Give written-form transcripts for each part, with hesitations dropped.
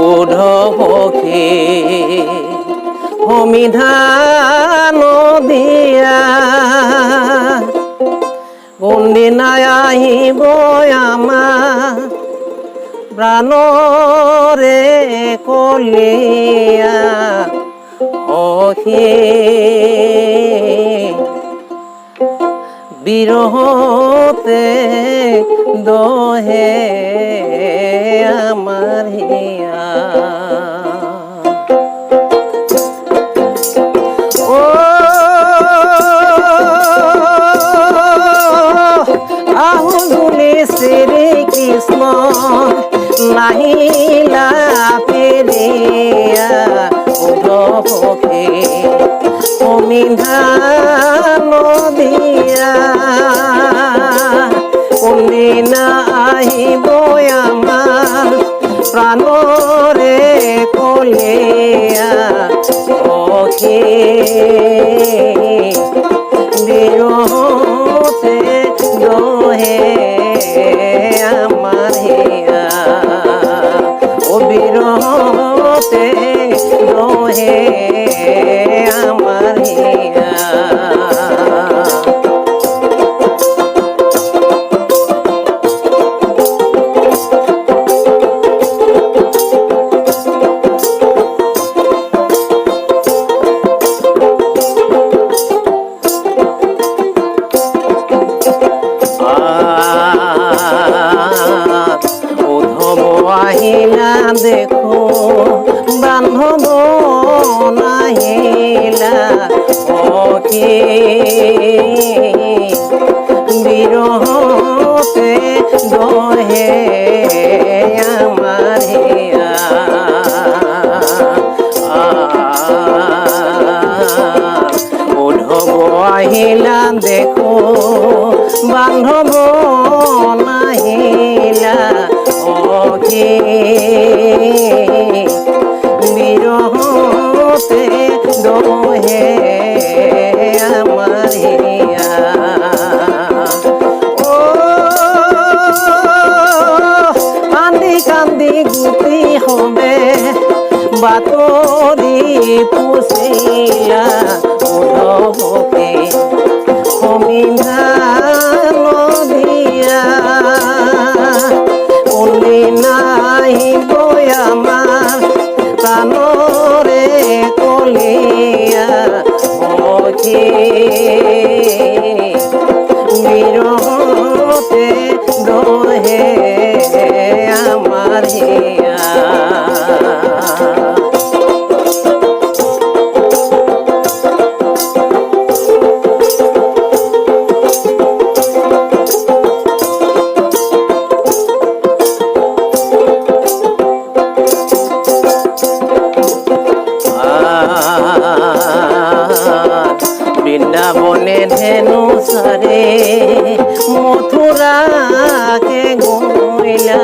উধপখী সমিধান দিয়া কোনদিনাই আহিব আমাৰ প্ৰাণৰে কলীয়া অসী বিৰহতে দহে আমাৰ হিয়া আহো বুলি শ্ৰী কৃষ্ণ নাহিলা ফেৰিয়া উধপখী সমিধান দিয়া কোনদিনা আহিব আমাৰ প্ৰাণৰে কলীয়া অসী বিৰহতে দহে আমাৰ হিয়া বিৰহতে দহে আমাৰ হিয়া আহিলা দেখো বান্ধৱ নাহিলা সখী বিৰহতে দহে আমাৰ হিয়া উধৱ আহিলা দেখো বান্ধৱ নাহিলা সখী বিৰহতে দহে আমাৰ হিয়া কান্দি কান্দি গুটি হবে বাতৰি পুছিলা উধপখী সমিধান দিয়া কোনদিনা আহিব আমাৰ প্ৰাণৰে কলীয়া অসী বিৰহতে দহে আমাৰ হিয়া বৃন্দাবনে ধেনু চাৰে মথুৰাকে গৈলা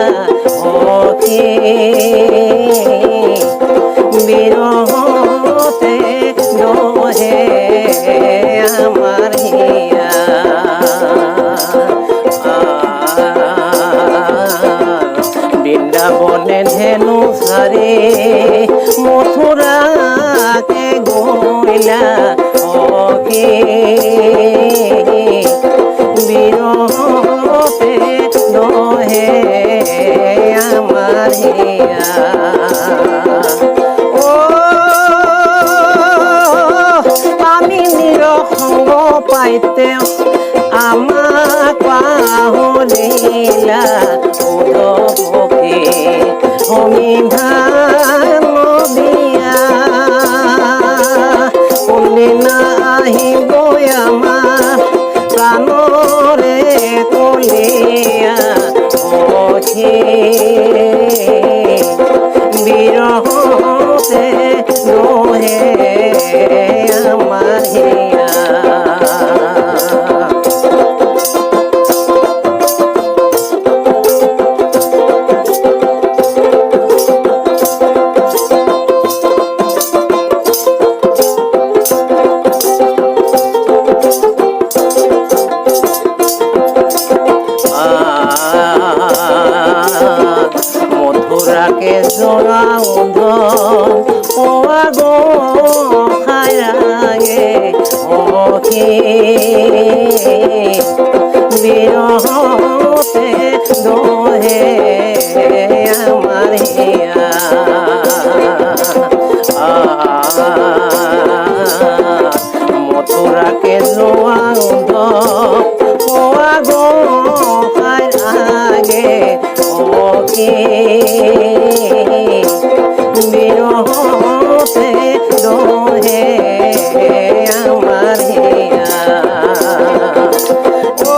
সখী বিৰহতে দহে আমাৰ হিয়া বৃন্দাবনে ধেনু চাৰে মথুৰাকে গৈলা সখী বিৰহতে দহে আমাৰ হিয়া আমি নিৰসংগ পাইতে আমাক পাহৰিলা উধপখী সমিধান দিয়া কোনদিনা আহিব আমাৰ প্ৰাণৰে কলীয়া অসী বিৰহতে দহে আমাৰ হিয়া মথুরাকে জোড়াও ধন ও আগো হায়রাগে অখি বিরহতে দোহে আমার হিয়া মথুরাকে জোড়াও ধন ও আগো হায়রাগে অখি বিরহতে দোহে আমার হিয়া ও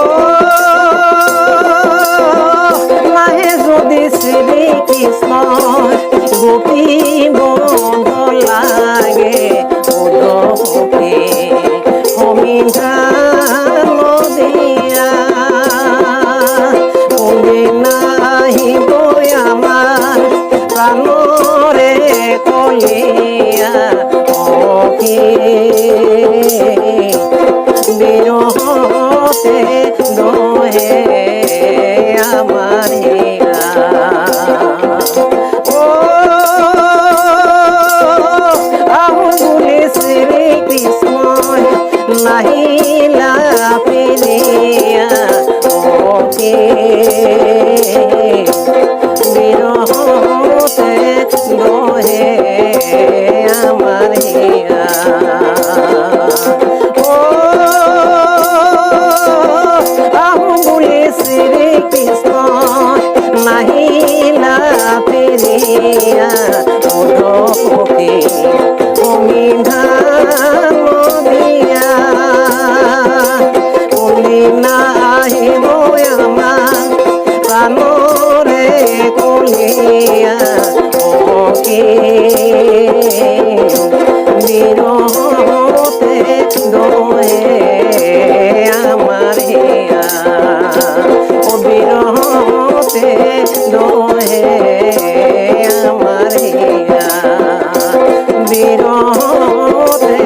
মাহে যদি শ্রীকৃষ্ণ গোপী বন্ধ লাগে উদকে অমিধান দিয়া কোনে নাহিব আমার প্রাণরে কলিয়া অখি বিরহতে দোহে আমার হিয়া ও আহুলি শ্রীকৃষ্ণ নাহিলা ফিরিয়া অখি বিরহতে দোহে আমার হিয়া ও আহুলি শ্রীকৃষ্ণ নাহিলা ফিরিয়া ওধকে অমিধান দিয়া কোনে নাহিব আমার প্রাণরে কলিয়া অখি বিরহতে দোহে আমার হিয়া ও বিরহতে দোহে আমার হিয়া বিরহতে